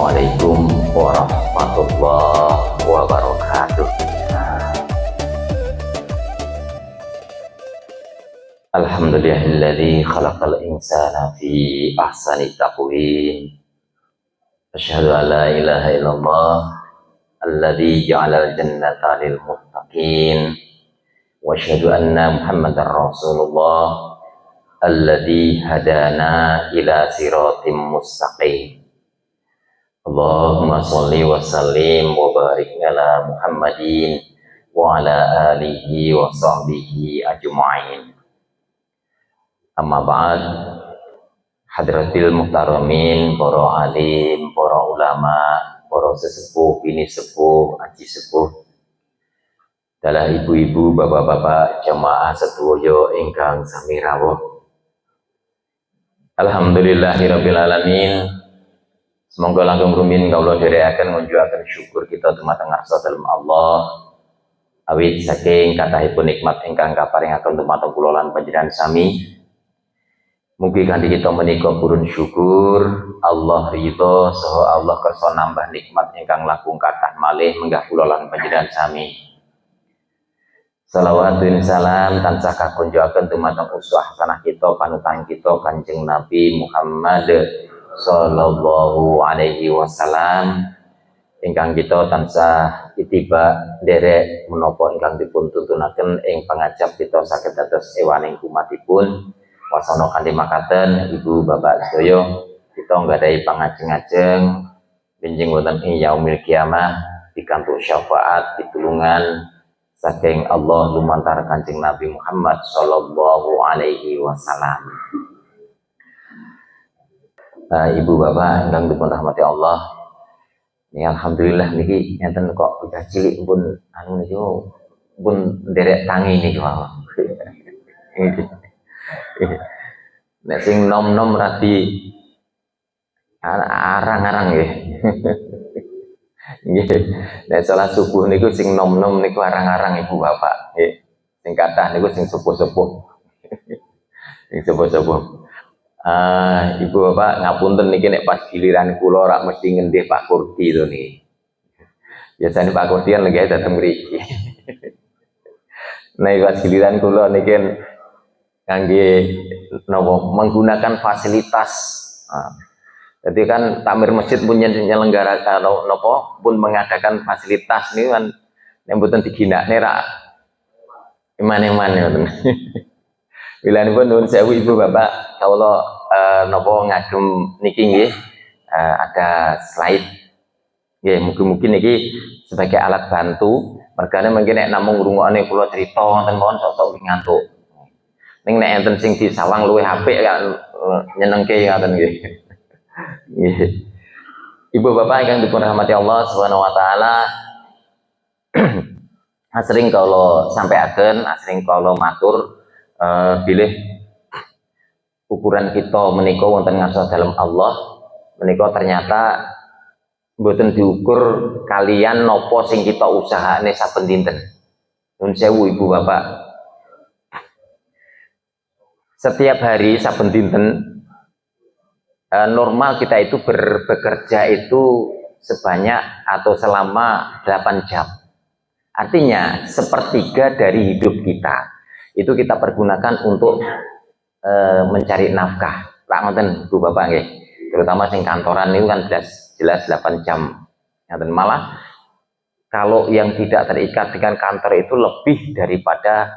Assalamualaikum warahmatullahi wabarakatuh. Alhamdulillahilladzi khalaqal insana fi ahsani taqwim. Asyhadu an la ilaha illallah alladzi ja'alal jannata lil muttaqin. Wa asyhadu anna Muhammadar Rasulullah alladzi hadana ila siratim mustaqim. Allahumma sholli wa sallim wa barik ala Muhammadin wa ala alihi wa sahbihi ajma'in. Amma ba'd. Hadratil muhtaramin, para alim, para ulama, para sesepuh, bini sepuh, aji sepuh, dalah ibu-ibu, bapak-bapak, jamaah sedoyo ingkang sami rawuh. Alhamdulillahirabbil alamin. Semoga langkung rumin kawula dherekaken ngunjukaken syukur kita dumateng ngarsa dalem Allah awit saking kathahipun nikmat ingkang kaparingaken dumateng kula lan panjenengan sami. Mugi kanthi kita menika purun syukur Allah ridho saha Allah kersa nambah nikmat ingkang langkung kathah malih menggah kula lan panjenengan sami. Salawatun salam tansah kakunjukaken dumateng uswah hasanah kita panutan kita Kanjeng Nabi Muhammad sallallahu alaihi wasallam ingkang kita tansah itiba derek menapa ingkang dipun tuntunaken ing pangajap kita saged dados ewaning umatipun wasana kanthi makaten ibu bapak sedaya kita nggadahi pangajeng-ajeng benjing wonten ing yaumil kiamah pikantuk syafaat pitulungan saking Allah lumantar Kanjeng Nabi Muhammad sallallahu alaihi wasallam. Ibu bapak ingkang dipun rahmati Allah, ya alhamdulillah niki enten kok udah cilik pun anu niki pun nderek tangi niki wae. Nek sing nom-nom radi arang-arang nggih. Nggih. Nek salah subuh niku sing nom-nom niku arang-arang ibu bapak nggih. Sing kathah niku sing sepuh-sepuh. Sing sepuh-sepuh. Ibu bapak ngapunten niki nek pas giliran kula ora mesti ngendih Pak Kurdi to niki. Biasane Pak Kurdi kan lagi dateng mriki. Nek pas giliran kula niki kangge napa menggunakan fasilitas. Jadi kan tamir masjid pun nyelenggarakan napa pun mengadakan fasilitas niku kan yang mboten diginakne ra iman-iman ngoten. Wilanipun nuwun sewu ibu bapak kawula napa ngagem niki nggih ada slide nggih mugi-mugi niki sebagai alat bantu mergane mungkin nek namung ngrungokne kula crita wonten mawon sok-sok ngantuk ning nek enten sing disawang luwih apik kan nyenengke ngoten nggih. Nggih. Ibu bapak ingkang dipun rahmati Allah Subhanahu wa taala asring kula sampaiaken asring kula matur bilih ukuran kita menika wonten ngarsa dalem Allah menika ternyata mboten diukur kalian napa sing kita usahane saben dinten. Nuwun sewu ibu bapak. Setiap hari saben dinten normal kita itu bekerja itu sebanyak atau selama 8 jam. Artinya sepertiga dari hidup kita itu kita pergunakan untuk mencari nafkah. Pak ngoten Bu Bapak nggih. Terutama sing kantoran itu kan jelas 8 jam. Ngoten malah kalau yang tidak terikat dengan kantor itu lebih daripada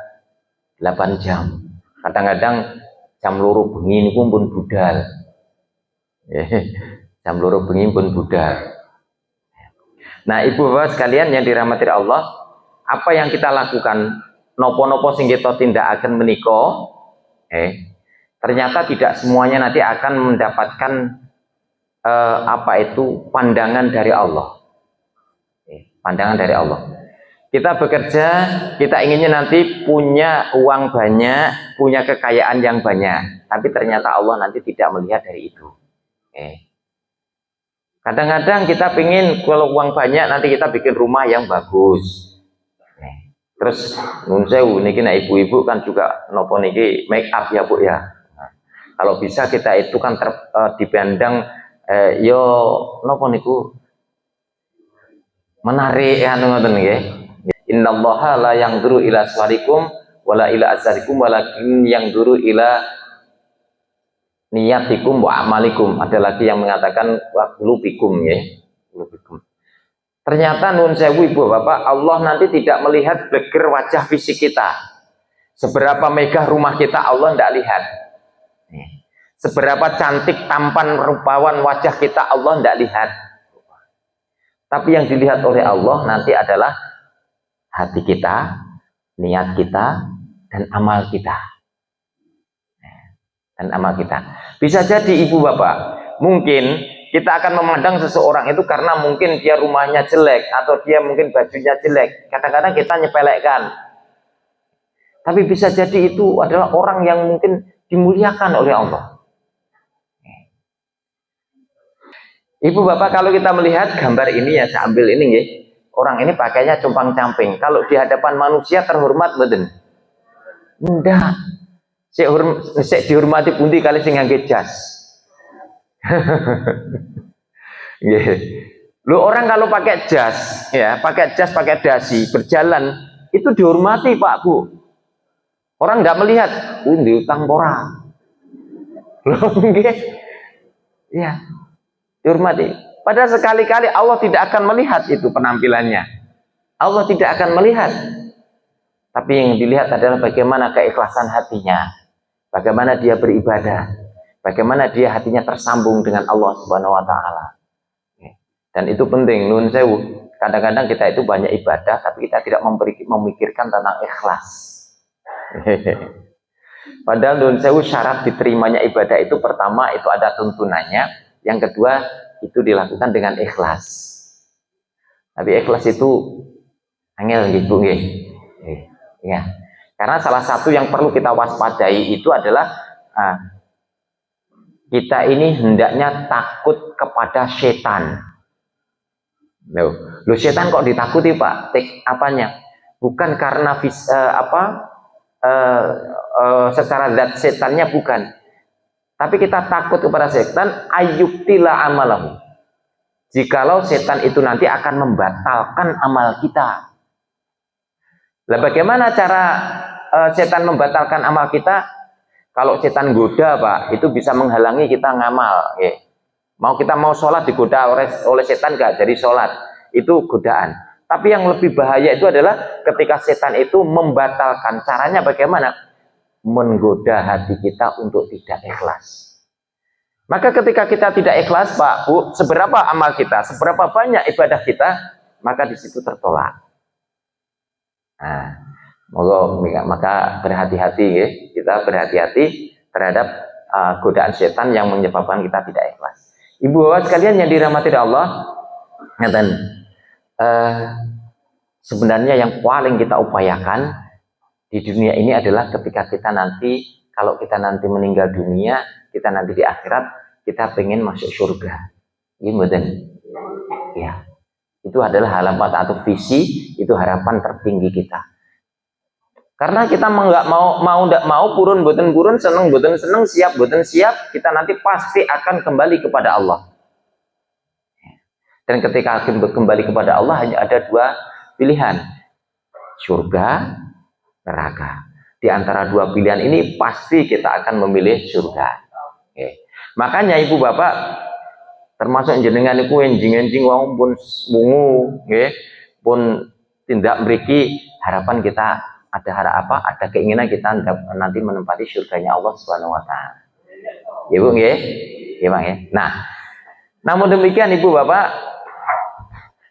8 jam. Kadang-kadang jam loro bengi niku pun budal. Jam loro bengi pun budal. Nah, ibu bapak sekalian yang dirahmati Allah, apa yang kita lakukan nopo-nopo sing kita tindakaken menika ternyata tidak semuanya nanti akan mendapatkan pandangan dari Allah. Pandangan dari Allah. Kita bekerja, kita inginnya nanti punya uang banyak, punya kekayaan yang banyak. Tapi ternyata Allah nanti tidak melihat dari itu. Kadang-kadang kita pingin kalau uang banyak nanti kita bikin rumah yang bagus. Terus nun sewu niki nek ibu-ibu kan juga nopo niki make up ya Bu ya. Kalau bisa kita itu kan dipandang yo napa niku menarik anu ngoten nggih. Innallaha la yanzuru ila suwarikum wala ila azarikum walakin yanzuru ila niyatikum wa amalikum. Ada lagi yang mengatakan wa qulubikum ya. Qulubikum. Ternyata nun sewu ibu bapak, Allah nanti tidak melihat bleger wajah fisik kita. Seberapa megah rumah kita Allah tidak lihat. Seberapa cantik tampan rupawan wajah kita Allah tidak lihat. Tapi yang dilihat oleh Allah nanti adalah hati kita, niat kita, dan amal kita. Dan amal kita. Bisa jadi ibu bapak, mungkin kita akan memandang seseorang itu karena mungkin dia rumahnya jelek atau dia mungkin bajunya jelek. Kadang-kadang kita nyepelekkan. Tapi bisa jadi itu adalah orang yang mungkin dimuliakan oleh Allah. Ibu bapak, kalau kita melihat gambar ini ya, saya ambil ini ya. Orang ini pakainya compang-camping. Kalau di hadapan manusia terhormat betul. Enggak. Sik dihormati pundi kali sing ngangge jas. Lu orang kalau pakai jas, ya, pakai jas, pakai dasi, berjalan itu dihormati Pak Bu. Orang nggak melihat, di utang pora. Loh, nggih. Ya, dihormati. Padahal sekali-kali Allah tidak akan melihat itu penampilannya. Allah tidak akan melihat. Tapi yang dilihat adalah bagaimana keikhlasan hatinya. Bagaimana dia beribadah. Bagaimana dia hatinya tersambung dengan Allah Subhanahu wa taala. Dan itu penting, nun sewu. Kadang-kadang kita itu banyak ibadah tapi kita tidak memikirkan tentang ikhlas. Padahal nun sewu syarat diterimanya ibadah itu pertama itu ada tuntunannya, yang kedua itu dilakukan dengan ikhlas. Tapi ikhlas itu angel gitu nggih. Ya. Karena salah satu yang perlu kita waspadai itu adalah kita ini hendaknya takut kepada setan. Loh, setan kok ditakuti Pak? Apanya? Bukan karena secara zat setannya bukan. Tapi kita takut kepada setan ayyubtila amalahu. Jikalau setan itu nanti akan membatalkan amal kita. Lah bagaimana cara setan membatalkan amal kita? Kalau setan goda Pak, itu bisa menghalangi kita ngamal. Kita mau sholat digoda oleh setan gak jadi sholat. Itu godaan. Tapi yang lebih bahaya itu adalah ketika setan itu membatalkan. Caranya bagaimana? Menggoda hati kita untuk tidak ikhlas. Maka ketika kita tidak ikhlas Pak Bu, seberapa amal kita, seberapa banyak ibadah kita, maka di situ tertolak. Nah, maka berhati-hati ya, kita berhati-hati terhadap godaan setan yang menyebabkan kita tidak ikhlas. Ibu bapak sekalian yang dirahmati Allah, sebenarnya yang paling kita upayakan di dunia ini adalah ketika kita nanti, kalau kita nanti meninggal dunia, kita nanti di akhirat, kita pengen masuk surga. Gimana? Ya. Itu adalah harapan atau visi, itu harapan tertinggi kita. Karena kita nggak mau purun boten purun, seneng boten seneng, siap boten siap, kita nanti pasti akan kembali kepada Allah. Dan ketika kembali kepada Allah hanya ada dua pilihan, surga, neraka. Di antara dua pilihan ini pasti kita akan memilih surga. Makanya ibu bapak, termasuk jenengan iku enjing-enjing wong pun bungu, pun tindak mriki harapan kita ada keinginan kita nanti menempati surganya Allah Subhanahu wa taala. Ya Bu nggih? Ya Bang ya. Nah, namun demikian Ibu Bapak,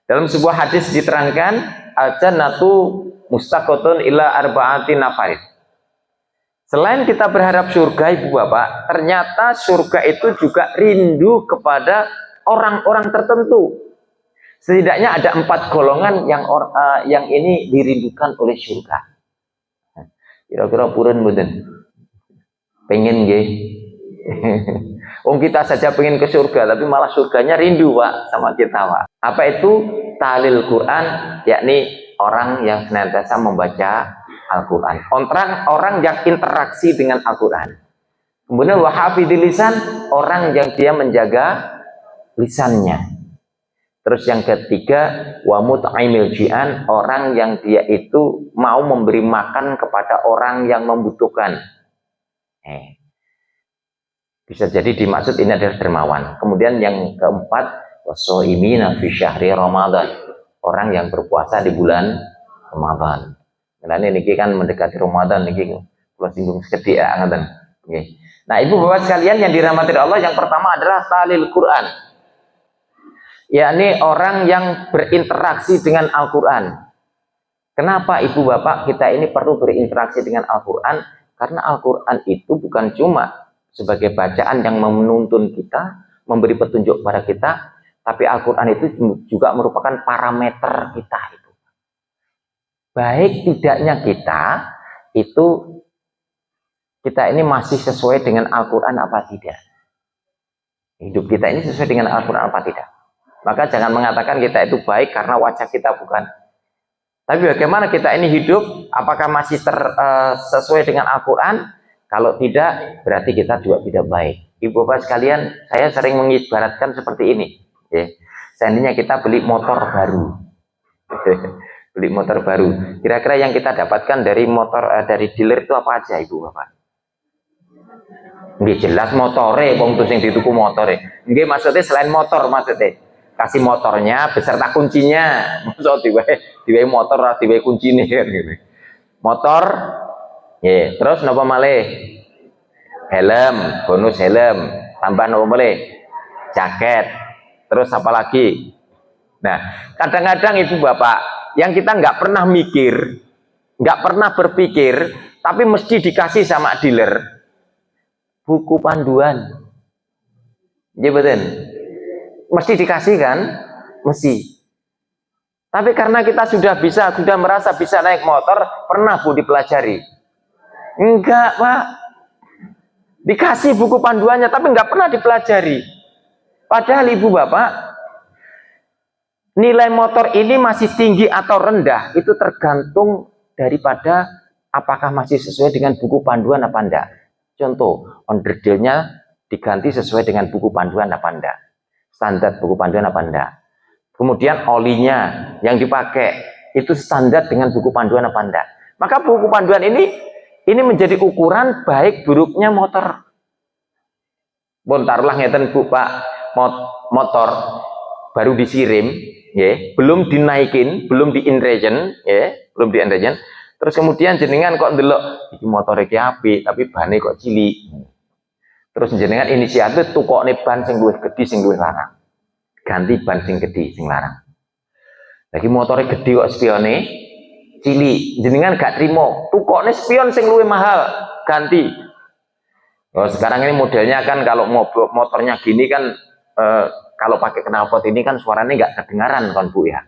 dalam sebuah hadis diterangkan al-jannatu mustaqotun ila arba'ati nafarid. Selain kita berharap surga Ibu Bapak, ternyata surga itu juga rindu kepada orang-orang tertentu. Setidaknya ada 4 golongan yang ini dirindukan oleh surga. Kira-kira purun mboten? Pengen nggih. Wong kita saja pengen ke surga, tapi malah surganya rindu Pak sama kita Pak. Apa itu? Talil Quran, yakni orang yang senantiasa membaca Al-Quran. Orang yang interaksi dengan Al-Quran. Kemudian wahafidil lisan, orang yang dia menjaga lisannya. Terus yang ketiga, wa mut'imil ji'an, orang yang dia itu mau memberi makan kepada orang yang membutuhkan. Bisa jadi dimaksud ini adalah dermawan. Kemudian yang keempat, washoimina fi syahri Ramadan, orang yang berpuasa di bulan Ramadan. Nah ini kan mendekati Ramadan niki kula singgung sedikit ya ngaten. Nah, Ibu Bapak sekalian yang dirahmati Allah, yang pertama adalah talil Quran. Yakni orang yang berinteraksi dengan Al-Quran. Kenapa Ibu Bapak kita ini perlu berinteraksi dengan Al-Quran? Karena Al-Quran itu bukan cuma sebagai bacaan yang menuntun kita, memberi petunjuk kepada kita, tapi Al-Quran itu juga merupakan parameter kita itu. Baik tidaknya kita ini masih sesuai dengan Al-Quran apa tidak. Hidup kita ini sesuai dengan Al-Quran apa tidak. Maka jangan mengatakan kita itu baik karena wajah kita bukan. Tapi bagaimana kita ini hidup, apakah masih sesuai dengan Al-Quran? Kalau tidak, berarti kita juga tidak baik. Ibu Bapak sekalian, saya sering mengibaratkan seperti ini. Seandainya kita beli motor baru. Beli motor baru. Kira-kira yang kita dapatkan dari dari dealer itu apa aja Ibu Bapak? Nggih jelas motore, wong tuh sing dituku motore. Nggih maksudnya selain motor maksudnya. Kasih motornya beserta kuncinya. Maksud diwehi motor ora diwehi kuncine gitu. Motor terus napa malih? Helm, bonus helm, tambah napa malih? Jaket. Terus apa lagi? Nah, kadang-kadang Ibu Bapak yang kita nggak pernah mikir, nggak pernah berpikir, tapi mesti dikasih sama dealer buku panduan. Iya betul. Mesti dikasih kan? Mesti. Tapi karena kita sudah merasa bisa naik motor, pernah Bu dipelajari? Enggak Pak. Dikasih buku panduannya, tapi enggak pernah dipelajari. Padahal Ibu Bapak, nilai motor ini masih tinggi atau rendah, itu tergantung daripada apakah masih sesuai dengan buku panduan apa enggak. Contoh, onderdilnya diganti sesuai dengan buku panduan apa enggak. Standar buku panduan apa enggak. Kemudian olinya yang dipakai itu standar dengan buku panduan apa enggak. Maka buku panduan ini menjadi ukuran baik buruknya motor. Bontarlah ngeten Bu Pak, motor baru disirim, belum dinaikin, belum di-enregen, belum di-enregen. Terus kemudian jenengan kok ndelok iki motor iki apik tapi bane kok cilik. Terus jenengan inisiatif tukokne ban sing luwih gedhi sing luwih larang. Ganti ban sing gedhi sing larang. Lagi motornya gedhi kok spione cilik, jenengan gak trimo, tukokne spion sing luwih mahal, ganti. Oh, sekarang ini modelnya kan kalau motornya gini kan kalau pakai knalpot ini kan suaranya nggak kedengaran kan Bu ya.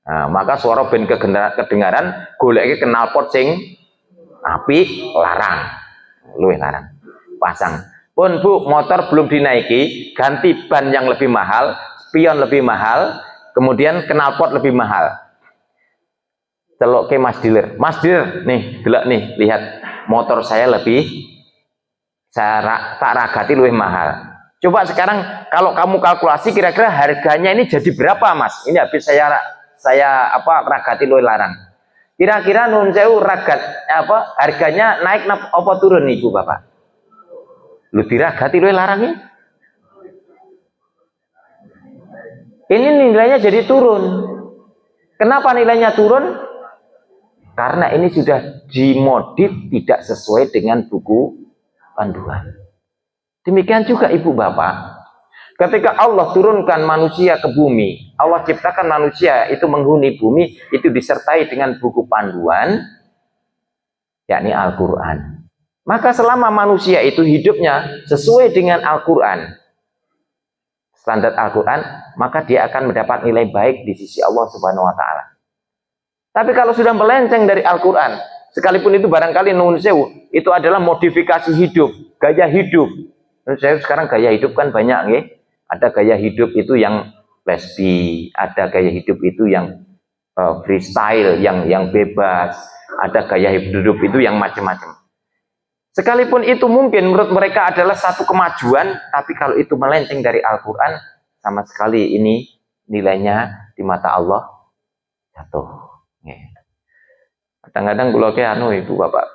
Nah, maka suara ben kedengaran goleki knalpot sing apik larang, luwih larang. Pasang. Pun Bu, motor belum dinaiki, ganti ban yang lebih mahal, spion lebih mahal, kemudian knalpot lebih mahal. Celok ke Mas dealer, nih, delok nih, lihat motor saya tak ragati lebih mahal. Coba sekarang kalau kamu kalkulasi kira-kira harganya ini jadi berapa Mas? Ini habis saya ragati lebih larang. Kira-kira nun sewu harganya naik apa turun Ibu Bapak? Lu diragati lu larangin. Ini nilainya jadi turun. Kenapa nilainya turun? Karena ini sudah dimodif tidak sesuai dengan buku panduan. Demikian juga Ibu Bapak. Ketika Allah turunkan manusia ke bumi, Allah ciptakan manusia itu menghuni bumi, itu disertai dengan buku panduan, yakni Al-Quran. Maka selama manusia itu hidupnya sesuai dengan Al-Quran, standar Al-Quran, maka dia akan mendapat nilai baik di sisi Allah Subhanahu wa Ta'ala. Tapi kalau sudah melenceng dari Al-Quran, sekalipun itu barangkali nun sewu, itu adalah modifikasi hidup, gaya hidup. Saya sekarang gaya hidup kan banyak, nggih. Ada gaya hidup itu yang lesbi, ada gaya hidup itu yang freestyle, yang bebas, ada gaya hidup itu yang macam-macam. Sekalipun itu mungkin menurut mereka adalah satu kemajuan, tapi kalau itu melenceng dari Al-Quran, sama sekali ini nilainya di mata Allah jatuh. Kadang-kadang kalau ibu bapak,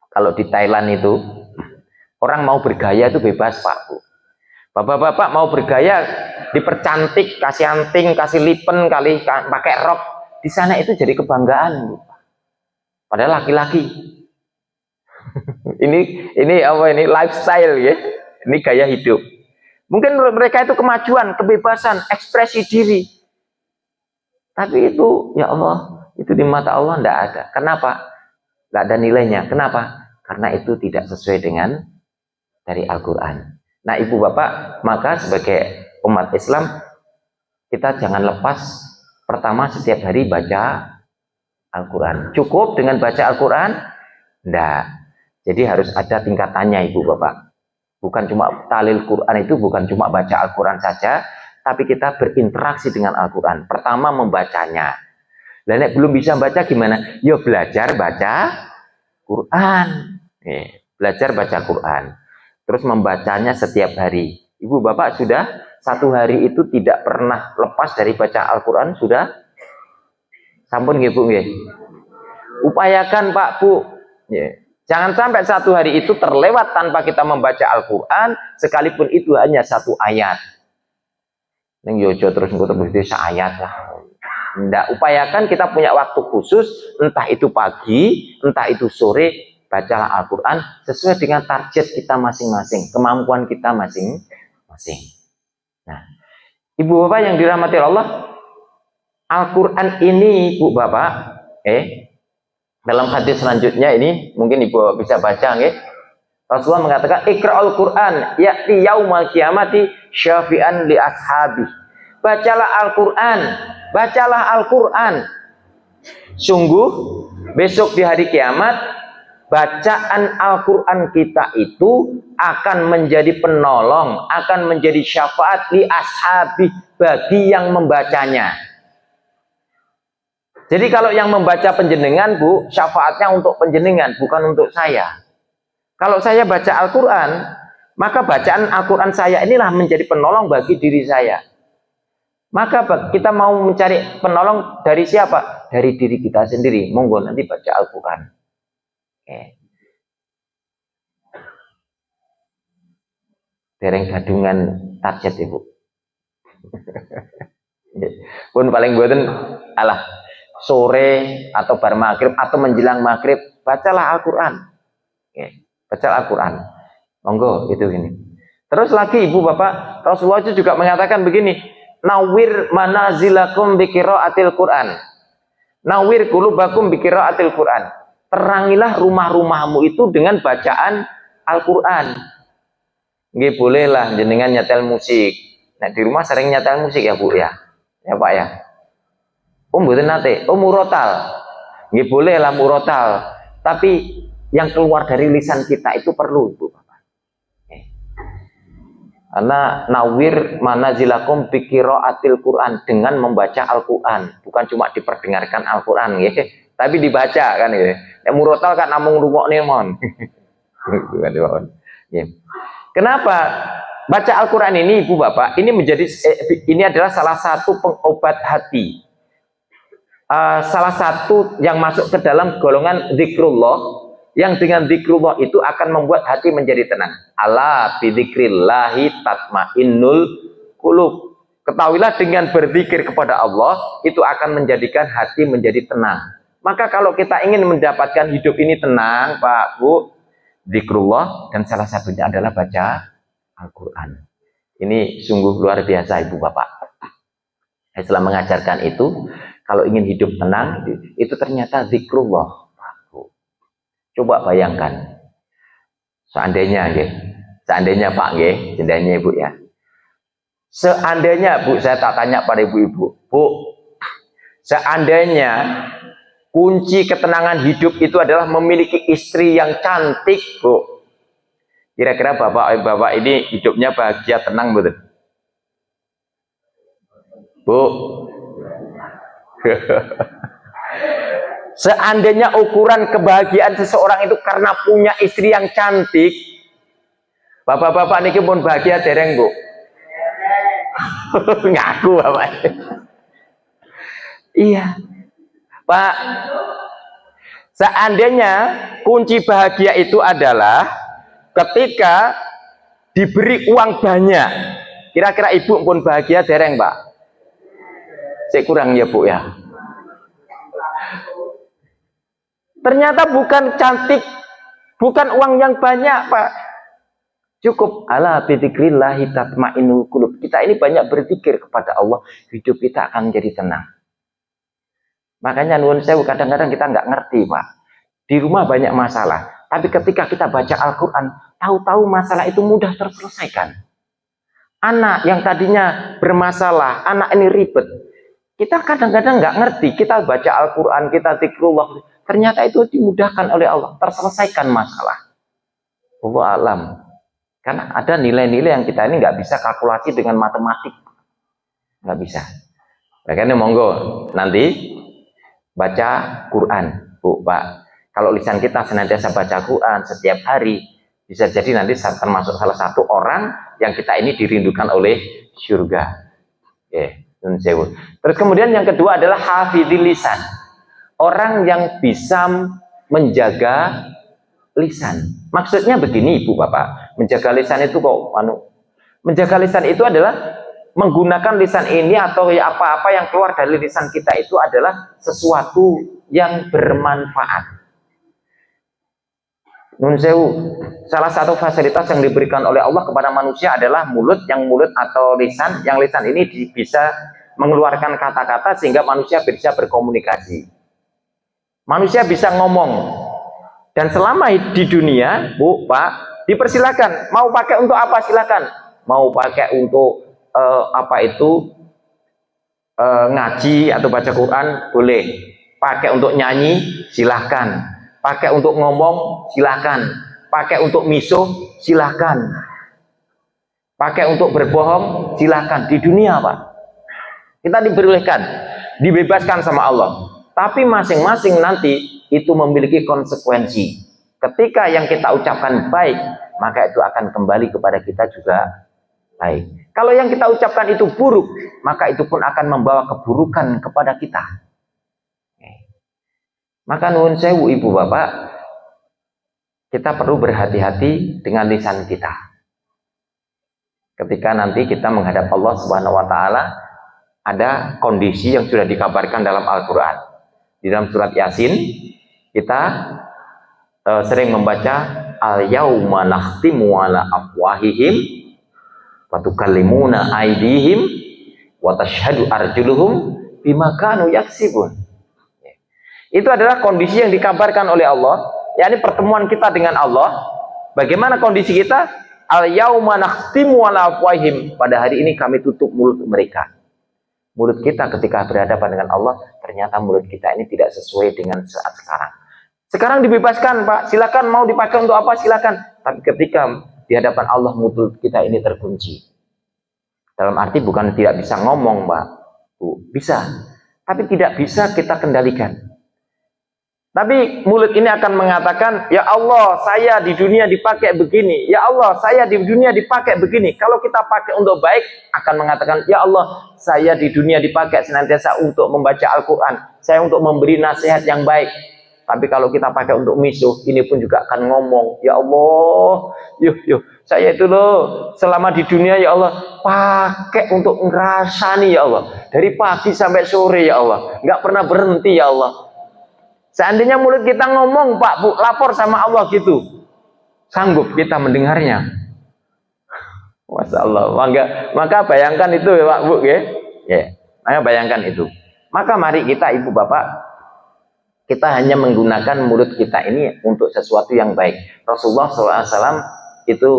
kalau di Thailand itu orang mau bergaya itu bebas Pak Bu. Bapak-bapak mau bergaya dipercantik, kasih anting, kasih lipen, kali pakai rok, di sana itu jadi kebanggaan Bu. Padahal laki-laki. ini apa ini lifestyle ya. Ini gaya hidup. Mungkin mereka itu kemajuan, kebebasan, ekspresi diri. Tapi itu ya Allah, itu di mata Allah tidak ada. Kenapa? Tidak ada nilainya. Kenapa? Karena itu tidak sesuai dengan dari Al-Quran. Nah ibu bapak, maka sebagai umat Islam kita jangan lepas pertama setiap hari baca Al-Quran. Cukup dengan baca Al-Quran? Tidak. Jadi harus ada tingkatannya ibu bapak. Bukan cuma talil Quran, itu bukan cuma baca Al-Quran saja, tapi kita berinteraksi dengan Al-Quran. Pertama membacanya. Dan belum bisa baca gimana? Ya belajar baca Quran. Belajar baca Quran. Terus membacanya setiap hari. Ibu bapak sudah satu hari itu tidak pernah lepas dari baca Al-Quran, sudah? Sampun nggih Bu nggih. Upayakan Pak Bu. Jangan sampai satu hari itu terlewat tanpa kita membaca Al-Quran, sekalipun itu hanya satu ayat. Ning yojo terus ngutip ayat lah. Ndak, upayakan kita punya waktu khusus, entah itu pagi, entah itu sore, bacalah Al-Quran sesuai dengan target kita masing-masing, kemampuan kita masing-masing. Nah, ibu bapak yang dirahmati Allah, Al-Quran ini ibu bapak, dalam hadis selanjutnya ini mungkin ibu bapak bisa baca, Rasulullah mengatakan, Iqra'ul Quran ya'ti yaumal qiyamati syafi'an li ashabi. Bacalah Al-Quran, bacalah Al-Quran. Sungguh besok di hari kiamat bacaan Al-Quran kita itu akan menjadi penolong, akan menjadi syafaat li ashabi, bagi yang membacanya. Jadi kalau yang membaca penjenengan Bu, syafaatnya untuk penjenengan, bukan untuk saya. Kalau saya baca Al-Quran, maka bacaan Al-Quran saya inilah menjadi penolong bagi diri saya. Maka kita mau mencari penolong dari siapa? Dari diri kita sendiri. Monggo nanti baca Al-Quran. Dereng gadungan target Ibu. Pun paling boten alah sore atau bar maghrib atau menjelang maghrib bacalah Al-Quran. Baca Al-Quran. Monggo itu ini. Terus lagi ibu bapak, Rasulullah itu juga mengatakan begini, nawir manazilakum biqiraatil Quran. Nawir qulubakum biqiraatil Quran. Terangilah rumah-rumahmu itu dengan bacaan Al-Quran. Nggih bolehlah jenengan nyetel musik. Nah di rumah sering nyetel musik ya Bu ya. Ya Pak ya. Mboten nate, murotal. Nggih bolehlah murotal. Tapi yang keluar dari lisan kita itu perlu Ibu Bapak. Karena nawir manazilakum biqiraatil Quran, dengan membaca Al-Quran, bukan cuma diperdengarkan Al-Quran tapi dibaca kan ya. Murotal kan namung rungokne mon. Kenapa baca Al-Quran ini Ibu Bapak, ini adalah salah satu pengobat hati. Salah satu yang masuk ke dalam golongan zikrullah, yang dengan zikrullah itu akan membuat hati menjadi tenang. Ala bidzikrillahi tatmainnul qulub. Ketahuilah dengan berzikir kepada Allah itu akan menjadikan hati menjadi tenang. Maka kalau kita ingin mendapatkan hidup ini tenang, Pak, Bu, zikrullah, dan salah satunya adalah baca Al-Quran. Ini sungguh luar biasa Ibu Bapak. Islam mengajarkan itu, kalau ingin hidup tenang, itu ternyata zikrullah. Coba bayangkan, seandainya Pak seandainya Ibu ya, seandainya Bu, saya tak tanya pada ibu-ibu, Bu, seandainya kunci ketenangan hidup itu adalah memiliki istri yang cantik, Bu, kira-kira bapak ini hidupnya bahagia tenang betul, Bu? Seandainya ukuran kebahagiaan seseorang itu karena punya istri yang cantik, bapak-bapak niki pun bahagia dereng Bu? Ngaku Bapak. Iya. Pak, seandainya kunci bahagia itu adalah ketika diberi uang banyak. Kira-kira ibu pun bahagia dereng, Pak? Saya kurang ya, Bu ya. Ternyata bukan cantik, bukan uang yang banyak, Pak. Cukup ala bidzikrillahi tatmainnul qulub. Kita ini banyak berzikir kepada Allah, hidup kita akan jadi tenang. Makanya nuwun sewu kadang-kadang kita nggak ngerti, Pak. Di rumah banyak masalah, tapi ketika kita baca Al-Qur'an, tahu-tahu masalah itu mudah terselesaikan. Anak yang tadinya bermasalah, anak ini ribet. Kita kadang-kadang nggak ngerti, kita baca Al-Qur'an, kita zikrullah, ternyata itu dimudahkan oleh Allah, terselesaikan masalah. Allah alam. Karena ada nilai-nilai yang kita ini nggak bisa kalkulasi dengan matematik. Nggak bisa. Makanya monggo nanti baca Quran, Bu, Pak. Kalau lisan kita senantiasa baca Quran setiap hari, bisa jadi nanti termasuk salah satu orang yang kita ini dirindukan oleh surga. Terus kemudian yang kedua adalah hafidhil lisan. Orang yang bisa menjaga lisan. Maksudnya begini, Ibu Bapak, menjaga lisan itu kok menjaga lisan itu adalah menggunakan lisan ini atau ya apa-apa yang keluar dari lisan kita itu adalah sesuatu yang bermanfaat. Nun sewu, salah satu fasilitas yang diberikan oleh Allah kepada manusia adalah mulut, yang mulut atau lisan, yang lisan ini bisa mengeluarkan kata-kata sehingga manusia bisa berkomunikasi. Manusia bisa ngomong. Dan selama di dunia, Bu, Pak, dipersilakan. Mau pakai untuk apa silakan. Mau pakai untuk ngaji atau baca Quran boleh, pakai untuk nyanyi silahkan, pakai untuk ngomong silahkan, pakai untuk misuh silahkan, pakai untuk berbohong silahkan. Di dunia, Pak, kita diperbolehkan, dibebaskan sama Allah, tapi masing-masing nanti itu memiliki konsekuensi. Ketika yang kita ucapkan baik, maka itu akan kembali kepada kita juga baik. Kalau yang kita ucapkan itu buruk, maka itu pun akan membawa keburukan kepada kita. Maka nuwun sewu Ibu Bapak, kita perlu berhati-hati dengan lisan kita. Ketika nanti kita menghadap Allah Subhanahu wa taala, ada kondisi yang sudah dikabarkan dalam Al-Qur'an. Di dalam surat Yasin, kita sering membaca al-yauma nakhtimu ala afwahihim wa tukallimuna aydihim wa tashhadu arjuluhum bima kanu yaksibun. Itu adalah kondisi yang dikabarkan oleh Allah, yakni pertemuan kita dengan Allah. Bagaimana kondisi kita? Al-yauma nakhtimu ala afwahihim, pada hari ini kami tutup mulut mereka. Mulut kita ketika berhadapan dengan Allah, ternyata mulut kita ini tidak sesuai dengan saat sekarang. Sekarang dibebaskan, Pak, silakan mau dipakai untuk apa silakan. Tapi ketika di hadapan Allah mulut kita ini terkunci. Dalam arti bukan tidak bisa ngomong, Pak, Bu, bisa, tapi tidak bisa kita kendalikan. Tapi mulut ini akan mengatakan, ya Allah, saya di dunia dipakai begini. Ya Allah, saya di dunia dipakai begini. Kalau kita pakai untuk baik, akan mengatakan, ya Allah, saya di dunia dipakai senantiasa untuk membaca Al-Quran. Saya untuk memberi nasihat yang baik. Tapi kalau kita pakai untuk misuh, ini pun juga akan ngomong, ya Allah, saya itu loh, selama di dunia ya Allah, pakai untuk ngerasani ya Allah. Dari pagi sampai sore ya Allah, nggak pernah berhenti ya Allah. Seandainya mulut kita ngomong, Pak, Bu, lapor sama Allah gitu, sanggup kita mendengarnya? Masya Allah. Maka bayangkan itu ya Pak, Bu, ya. Maka bayangkan itu. Maka mari kita, Ibu Bapak, kita hanya menggunakan mulut kita ini untuk sesuatu yang baik. Rasulullah SAW itu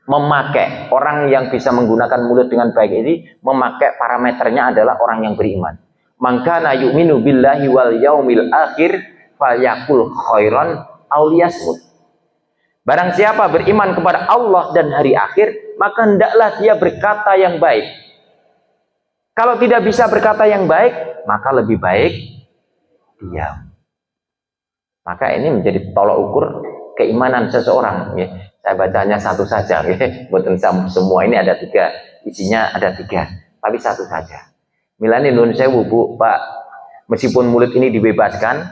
memakai, orang yang bisa menggunakan mulut dengan baik ini, memakai parameternya adalah orang yang beriman. Man kana yu'minu billahi wal yaumil akhir falyaqul khairan aw liyasmut. Barang siapa beriman kepada Allah dan hari akhir, maka hendaklah dia berkata yang baik. Kalau tidak bisa berkata yang baik, maka lebih baik diam. Maka ini menjadi tolok ukur keimanan seseorang. Ya. Saya bacanya satu saja. Ya. Bukan semua, ini ada 3 isinya ada 3, tapi 1 saja. Milane nuwun sewu Bu, Pak, meskipun mulut ini dibebaskan,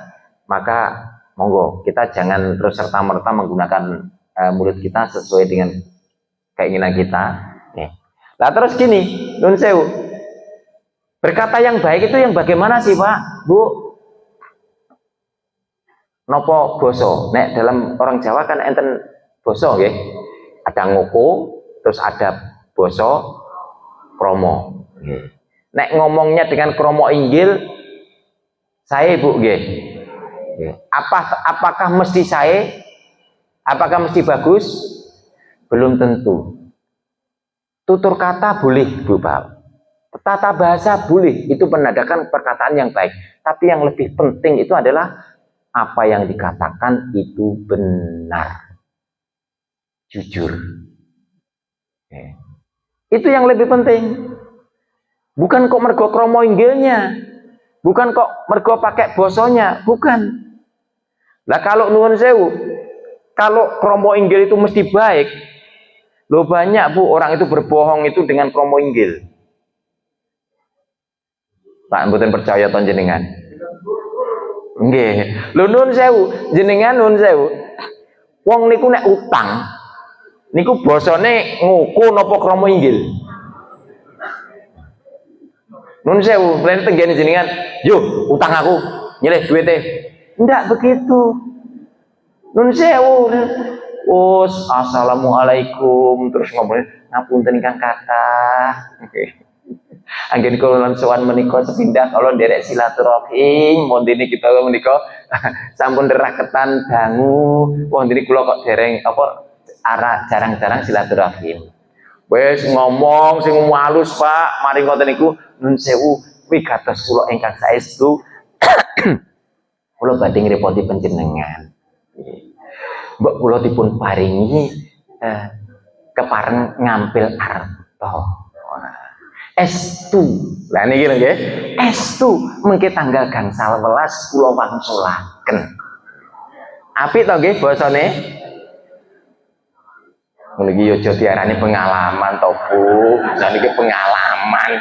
maka monggo kita jangan terus serta-merta menggunakan mulut kita sesuai dengan keinginan kita. Nah terus gini, nuwun sewu, berkata yang baik itu yang bagaimana sih Pak, Bu? Nopo boso? Nek dalam orang Jawa kan enten boso nggih. Ada ngoko, terus ada boso kromo. Nek ngomongnya dengan kromo inggil, saya Bu nggih. Apakah mesti saya? Apakah mesti bagus? Belum tentu. Tutur kata boleh Bu Pak. Tata bahasa boleh, itu menandakan perkataan yang baik. Tapi yang lebih penting itu adalah apa yang dikatakan itu benar, jujur. Itu yang lebih penting. Bukan kok mergo kromo inggilnya, bukan kok mergo pakai bosonya, bukan. Lah kalau nuwun sewu, kalau kromo inggil itu mesti baik, lo banyak Bu orang itu berbohong itu dengan kromo inggil. Tak mboten percaya ton jenengan. Nggih. Lho nuwun sewu, jenengan nuwun sewu. Wong niku nek utang niku basane ngoko napa krama inggil? Nuwun sewu, lha tenggene jenengan, "Yo, utang aku, nyilih duwite." Ndak begitu. Nuwun sewu. Assalamualaikum terus ngomongin ngapunten ingkang kathah. Anggen kula sowan menika sepindah kalau nderek silaturahim mondene kita menika sampun deraketan dangu mondene kula kok dereng apa jarang-jarang silaturahim. Wis ngomong sing halus Pak, mari ngoten niku nun sewu wigatos kula ingkang saestu kula badhe ngrepoti panjenengan. Mbok kula dipun paringi kepareng ngampil arta. Estu, lah niki lho nggih. Estu mengke tanggal gangsal welas kula wangsulaken. Apik to nggih basane? Niki yo aja diarani pengalaman to, Bu. Lah niki pengalaman.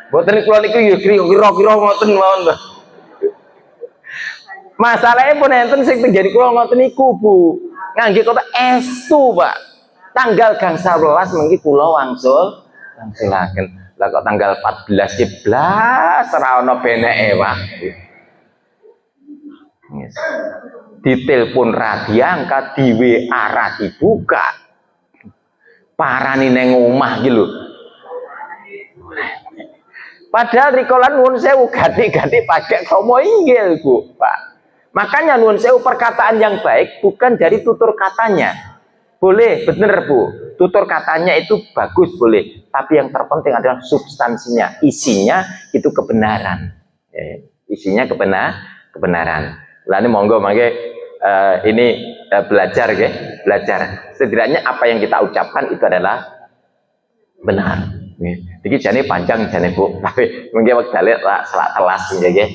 Mboten kula niku yo kira-kira ngoten mawon to. Masalahe pun enten sing tenggene kula ngoten niku, Bu. Ngangge kata estu, Pak. Tanggal gangsal welas mengki kula wangsulaken. Lah kok tanggal 14 ora ana beneke waktu. Yes. Ditelepon ra diangkat, di WA ra dibuka. Parani neng omah iki lho. Padahal rikolan nuwun sewu ganti-ganti pakai kromo inggil, Bu, Pak. Makanya nuwun sewu perkataan yang baik bukan dari tutur katanya. Boleh, bener Bu. Tutur katanya itu bagus boleh, tapi yang terpenting adalah substansinya, isinya itu kebenaran. Isinya kebenaran. Lalu monggo mangke ini belajar ya, belajar. Setidaknya apa yang kita ucapkan itu adalah benar. Jadi jane panjang jane Bu, tapi mungkin wekdale selak telas nggih.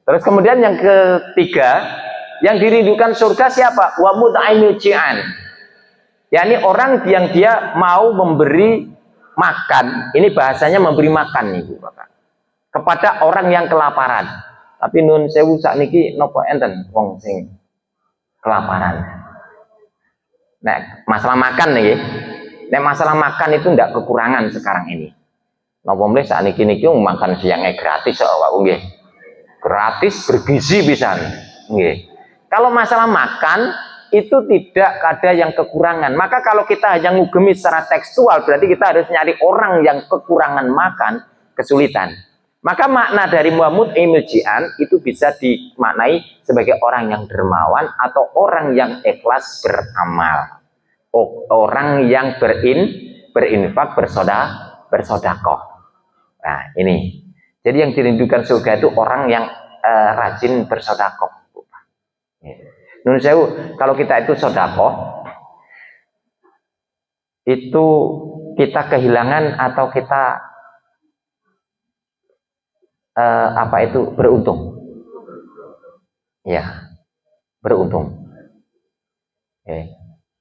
Terus kemudian yang ketiga, yang dirindukan surga siapa? Wa mut'aimil ji'an. yakni orang yang dia mau memberi makan, ini bahasanya memberi makan nih Bu Bapak, kepada orang yang kelaparan. Tapi nun sewu sakniki nopo enten wong sing kelaparan. Nah, masalah makan nih, nah masalah makan itu tidak kekurangan sekarang ini. Nopo mleh sakniki niki makan siangnya gratis kok Pak nggih. Gratis bergizi pisan. Nggih. Kalau masalah makan itu tidak ada yang kekurangan. Maka kalau kita hanya ngugemi secara tekstual, berarti kita harus nyari orang yang kekurangan makan, kesulitan. Maka makna dari Muhammad Imiljian itu bisa dimaknai sebagai orang yang dermawan atau orang yang ikhlas beramal. Orang yang berinfak, bersodakoh. Nah ini. Jadi yang dirindukan surga itu orang yang rajin bersodakoh. Nun sewu, kalau kita itu sodakoh, itu kita kehilangan atau kita beruntung, ya beruntung.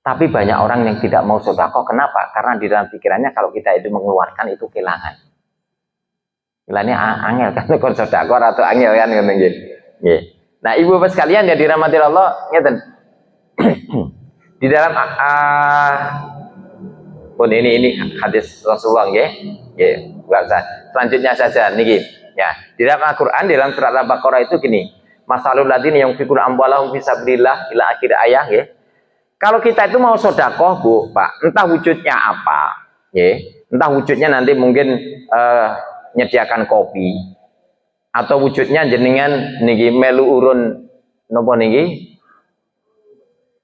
Tapi banyak orang yang tidak mau sedekah. Kenapa? Karena di dalam pikirannya kalau kita itu mengeluarkan itu kehilangan. Kehilangannya angel kan, kalau sedekah atau angel kan gitu. Nah, ibu bapak sekalian ya dirahmati Allah, ngeten. Di dalam pun ini hadis Rasulullah nggih. Selanjutnya saja niki. Ya, di dalam Al-Qur'an dalam surat Al-Baqarah itu gini. Masalul ladzina yunfiquna amwalahum fi sabilillah ila akhir ayat nggih. Kalau kita itu mau sedekah, Bu, Pak, entah wujudnya apa, nggih. Entah wujudnya nanti mungkin nyediakan kopi atau wujudnya jenengan niki melu urun napa niki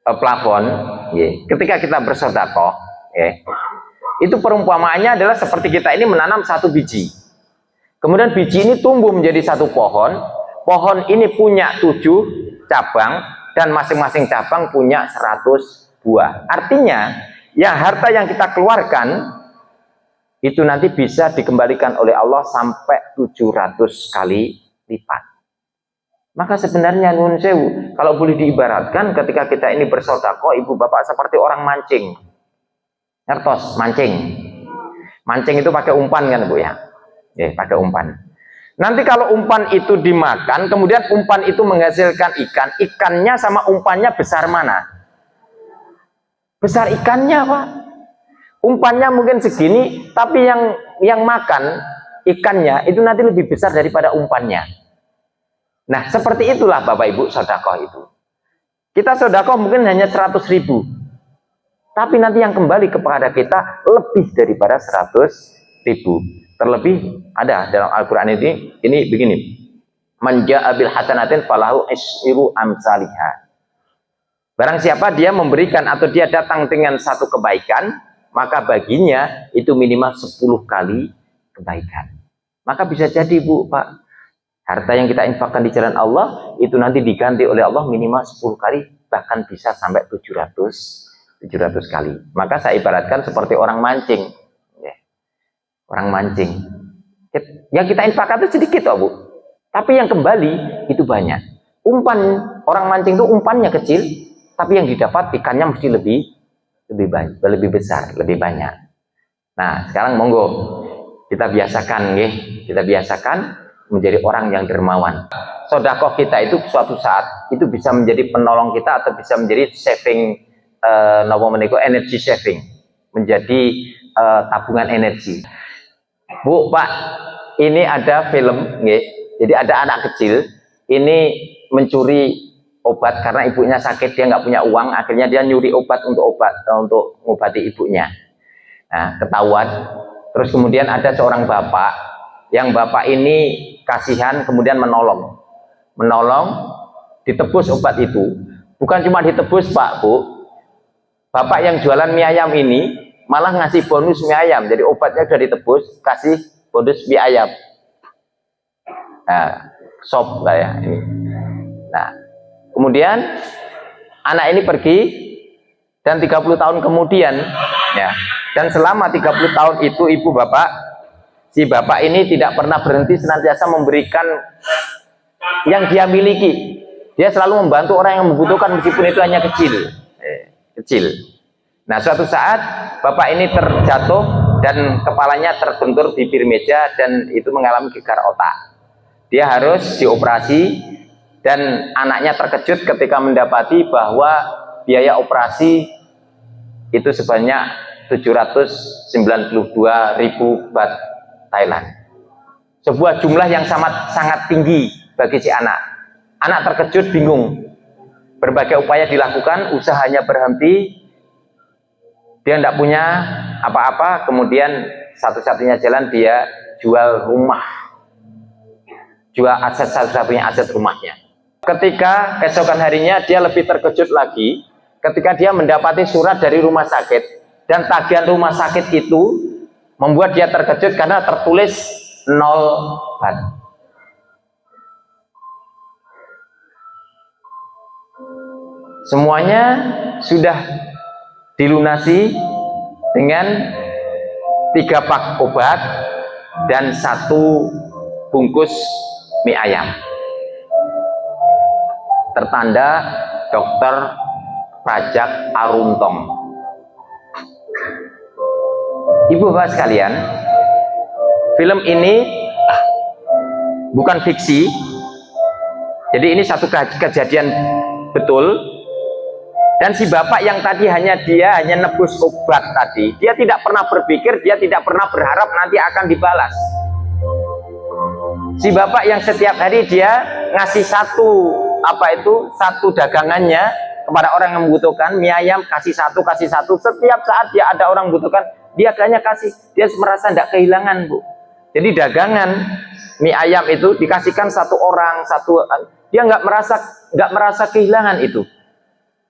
plafon, nggih. Ketika kita bersedekah, nggih. Itu perumpamaannya adalah seperti kita ini menanam satu biji. Kemudian biji ini tumbuh menjadi satu pohon. Pohon ini punya 7 cabang dan masing-masing cabang punya 100 buah. Artinya, ya harta yang kita keluarkan itu nanti bisa dikembalikan oleh Allah sampai 700 kali lipat. Maka sebenarnya nun sewu, kalau boleh diibaratkan ketika kita ini bersedekah, ibu bapak seperti orang mancing. Ngertos, mancing. Mancing itu pakai umpan kan, Bu ya? Pakai umpan. Nanti kalau umpan itu dimakan, kemudian umpan itu menghasilkan ikan, ikannya sama umpannya besar mana? Besar ikannya, Pak. Umpannya mungkin segini, tapi yang makan ikannya itu nanti lebih besar daripada umpannya. Nah, seperti itulah Bapak Ibu sedekah itu. Kita sedekah mungkin hanya 100.000. Tapi nanti yang kembali kepada kita lebih daripada 100.000. Terlebih ada dalam Al-Quran ini begini. Man ja'a bil hasanatin falahu asyru amsalihha. Barang siapa dia memberikan atau dia datang dengan satu kebaikan, maka baginya itu minimal 10 kali kebaikan. Maka bisa jadi, Bu, Pak, harta yang kita infakkan di jalan Allah itu nanti diganti oleh Allah minimal 10 kali, bahkan bisa sampai 700 kali. Maka saya ibaratkan seperti orang mancing. Orang mancing. Yang kita infakkan itu sedikit, Bu. Tapi yang kembali itu banyak. Umpan orang mancing itu umpannya kecil, tapi yang didapat ikannya mesti lebih banyak, lebih besar, lebih banyak. Nah, sekarang monggo kita biasakan, kita biasakan menjadi orang yang dermawan. Sedekah kita itu suatu saat itu bisa menjadi penolong kita atau bisa menjadi saving energy saving, menjadi tabungan energi. Bu, Pak, ini ada film, jadi ada anak kecil ini mencuri obat karena ibunya sakit, dia nggak punya uang, akhirnya dia nyuri obat untuk mengobati ibunya. Nah, ketahuan. Terus kemudian ada seorang bapak, yang bapak ini kasihan kemudian menolong, ditebus obat itu. Bukan cuma ditebus, Pak, Bu. Bapak yang jualan mie ayam ini malah ngasih bonus mie ayam. Jadi obatnya sudah ditebus, kasih bonus mie ayam. Nah, sop lah ya ini. Nah, kemudian anak ini pergi dan 30 tahun kemudian ya. Dan selama 30 tahun itu si bapak ini tidak pernah berhenti, senantiasa memberikan yang dia miliki. Dia selalu membantu orang yang membutuhkan meskipun itu hanya kecil. Nah, suatu saat bapak ini terjatuh dan kepalanya terbentur bibir meja dan itu mengalami gegar otak. Dia harus dioperasi dan anaknya terkejut ketika mendapati bahwa biaya operasi itu sebanyak 792.000 baht Thailand. Sebuah jumlah yang sangat tinggi bagi si anak. Anak terkejut, bingung. Berbagai upaya dilakukan, usahanya berhenti. Dia tidak punya apa-apa, kemudian satu-satunya jalan dia jual rumah. Jual aset, satu-satunya aset rumahnya. Ketika keesokan harinya dia lebih terkejut lagi ketika dia mendapati surat dari rumah sakit, dan tagihan rumah sakit itu membuat dia terkejut karena tertulis 0 baht. Semuanya sudah dilunasi dengan 3 pak obat dan 1 bungkus mie ayam. Tertanda dokter Pajak Aruntong. Ibu bapak sekalian, film ini bukan fiksi, jadi ini satu kejadian betul. Dan si bapak yang tadi hanya nebus obat tadi, dia tidak pernah berpikir, dia tidak pernah berharap nanti akan dibalas. Si bapak yang setiap hari dia ngasih satu dagangannya kepada orang yang membutuhkan, mie ayam, kasih satu. Setiap saat dia ada orang membutuhkan, dia hanya kasih. Dia merasa tidak kehilangan, Bu. Jadi dagangan mie ayam itu dikasihkan satu orang, dia nggak merasa kehilangan itu.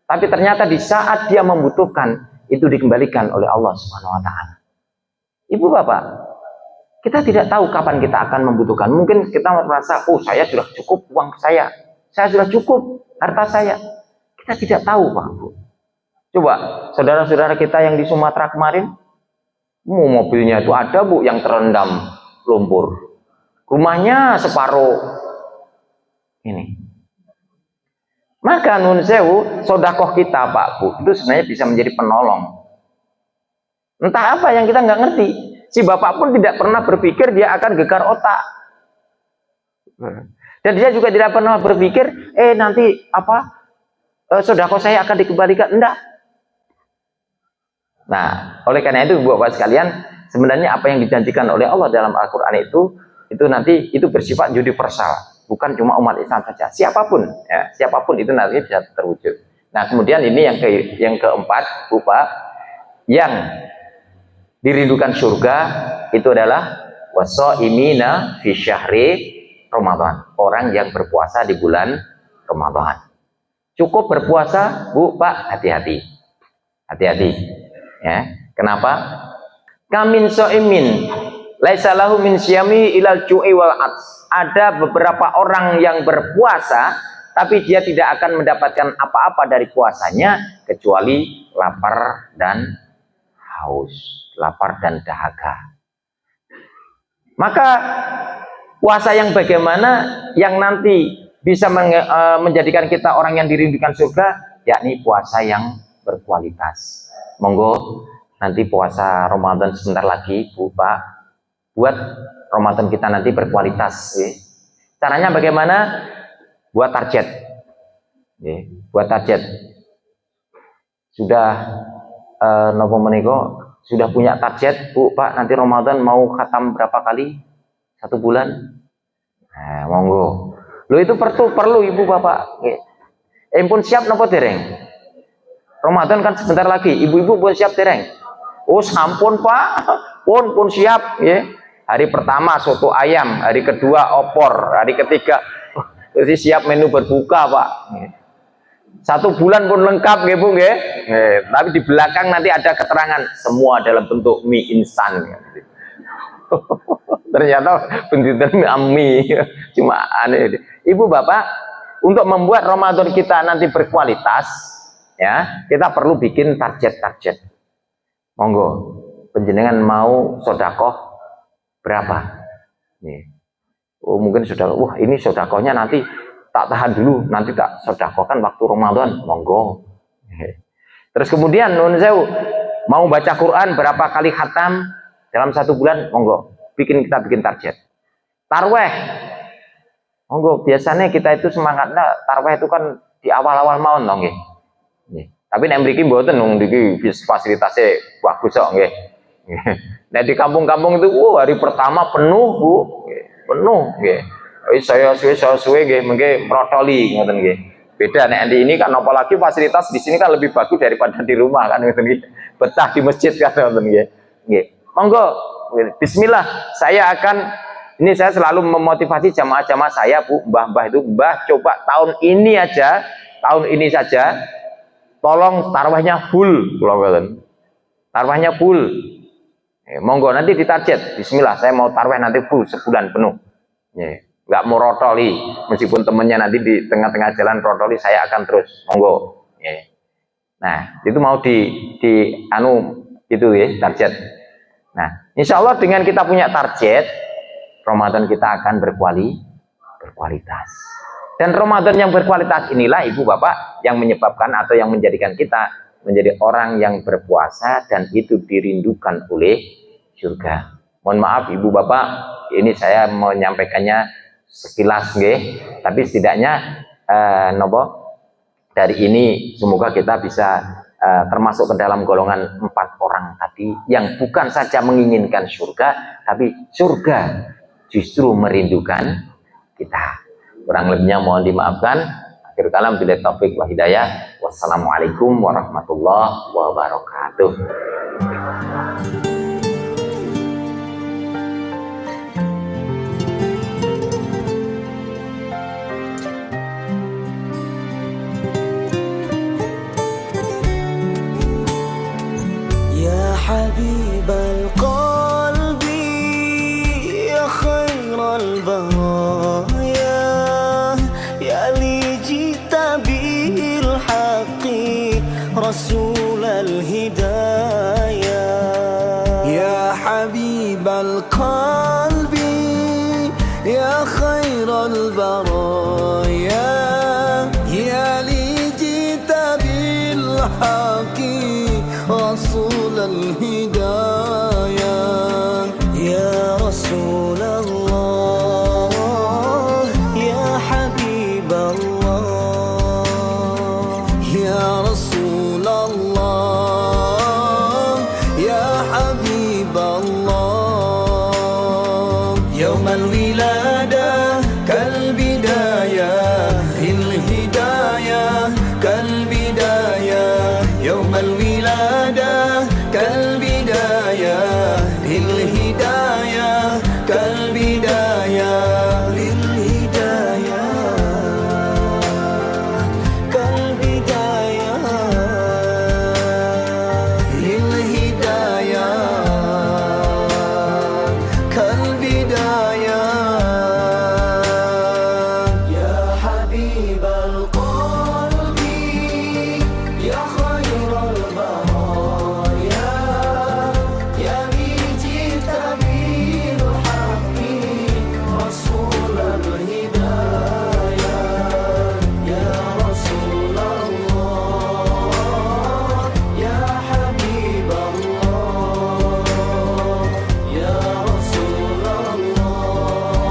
Tapi ternyata di saat dia membutuhkan, itu dikembalikan oleh Allah Subhanahu wa Ta'ala. Ibu bapak, kita tidak tahu kapan kita akan membutuhkan. Mungkin kita merasa, oh saya sudah cukup uang saya sudah cukup harta saya. Kita tidak tahu, Pak Bu. Coba saudara-saudara kita yang di Sumatera kemarin, mobilnya itu ada, Bu, yang terendam lumpur. Rumahnya separuh ini. Maka nun sewu, sodakoh kita, Pak Bu, itu sebenarnya bisa menjadi penolong. Entah apa yang kita nggak ngerti. Si bapak pun tidak pernah berpikir dia akan gegar otak. Dan dia juga tidak pernah berpikir, nanti sodakoh saya akan dikembalikan. Enggak. Nah, oleh karena itu, bapak sekalian, sebenarnya apa yang dijanjikan oleh Allah dalam Al-Quran itu nanti itu bersifat universal. Bukan cuma umat Islam saja, siapapun itu nanti bisa terwujud. Nah, kemudian ini yang keempat, Bapak, yang dirindukan surga itu adalah wasoimina fi syahri Ramadan, orang yang berpuasa di bulan Ramadan. Cukup berpuasa, Bu, Pak, hati-hati, ya. Kenapa? Kamin soimin laisa lahu min syami ilal ju'i wal ats. Ada beberapa orang yang berpuasa tapi dia tidak akan mendapatkan apa-apa dari puasanya kecuali lapar dan haus, lapar dan dahaga. Maka puasa yang bagaimana yang nanti bisa menjadikan kita orang yang dirindukan surga, yakni puasa yang berkualitas. Monggo nanti puasa Ramadan sebentar lagi, Bu, Pak, buat Ramadan kita nanti berkualitas. Ya. Caranya bagaimana? Buat target. Ya, buat target. Sudah nopo meniko sudah punya target, Bu, Pak, nanti Ramadan mau khatam berapa kali? 1 bulan? Nah, monggo. Lo itu perlu Ibu Bapak. Pun siap nopo dereng? Ramadan kan sebentar lagi. Ibu-ibu pun siap dereng? Oh, sampun, Pak. Pun siap, ya. Hari pertama soto ayam, hari kedua opor, hari ketiga jadi siap menu berbuka, Pak. 1 bulan pun lengkap, nggih, Bu, nggih. Tapi di belakang nanti ada keterangan semua dalam bentuk mie instan. Ternyata bentuknya mie, cuma aneh. Ibu Bapak, untuk membuat Ramadan kita nanti berkualitas, ya, kita perlu bikin target. Monggo, penjenengan mau sodakoh berapa? Nih. Oh, mungkin sudah, ini sodakohnya nanti tak tahan dulu, nanti tak sodakohkan waktu Ramadan, monggo. Terus kemudian mau baca Quran berapa kali khatam dalam 1 bulan, monggo. Kita bikin target. Tarweh, monggo. Biasanya kita itu semangatnya tarweh itu kan di awal-awal maun, nggih. Tapi nek mriki mboten wong niki fasilitasnya bagus kok, nggih. Nah, di kampung-kampung itu hari pertama penuh, Bu. Penuh nggih. Saya suwe nggih mengke protoli ngoten nggih. Beda nek di ini kan apalagi fasilitas di sini kan lebih bagus daripada di rumah kan ngoten nggih. Betah di masjid kan ngoten nggih. Nggih. Monggo bismillah, saya selalu memotivasi jamaah-jamaah saya, Bu, mbah-mbah itu, Mbah coba tahun ini saja tolong tarawihnya full, tarawihnya full. Monggo nanti ditarget, bismillah saya mau tarawih nanti full sebulan penuh. Nggak mau rotoli, meskipun temennya nanti di tengah-tengah jalan rotoli, saya akan terus, monggo. Nah, itu mau itu ya target. Nah, insya Allah dengan kita punya target, Ramadan kita akan berkualitas. Dan Ramadan yang berkualitas inilah ibu bapak yang menyebabkan atau yang menjadikan kita menjadi orang yang berpuasa dan itu dirindukan oleh surga. Mohon maaf ibu bapak, ini saya menyampaikannya sekilas nggih, tapi setidaknya dari ini semoga kita bisa termasuk ke dalam golongan 4 orang tadi yang bukan saja menginginkan surga, tapi surga justru merindukan kita. Kurang lebihnya mohon dimaafkan. Akhir kalam, billahi taufik wa hidayah. Wassalamualaikum warahmatullahi wabarakatuh. Ya Habibal Qalbi, ya khairal baraya, ya li jita bil haqqi rasulal hidayah. Ya Habibal Qalbi, ya khairal baraya, ya li jita bil haqqi رسول الهداية. يا رسول الله، يا حبيب الله، يا رسول الله، يا حبيب الله. يوم الولادة كالبداية، الهداية كالبداية. يوم الولادة كالبداية، للهداية كالبداية، للهداية كالبداية، للهداية كالبداية. يا حبيب القلب، يا خير البرايا، يا جئت بالحق رسول الهدايا. يا رسول الله، يا حبيب الله، يا رسول الله،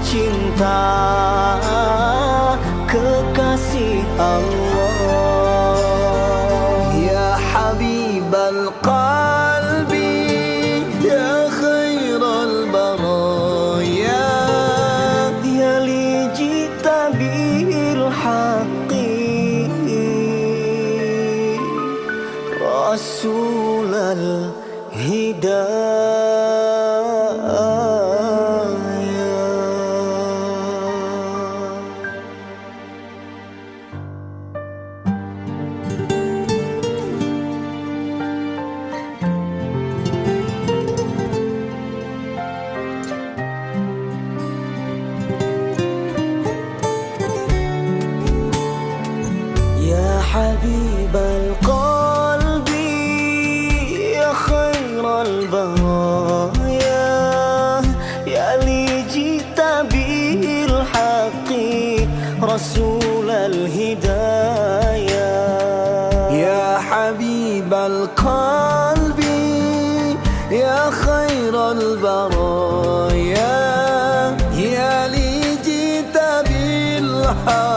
cinta kekasih Allah. Ya Habibal qalbi, ya khairal baraya, ya li jita bil haqqi, Rasulal hidayah. يا حبيب القلب يا خير البرايا يا لي جئت بالحق رسول الهدايا. يا حبيب القلب يا خير البرايا يا لي جئت بالحق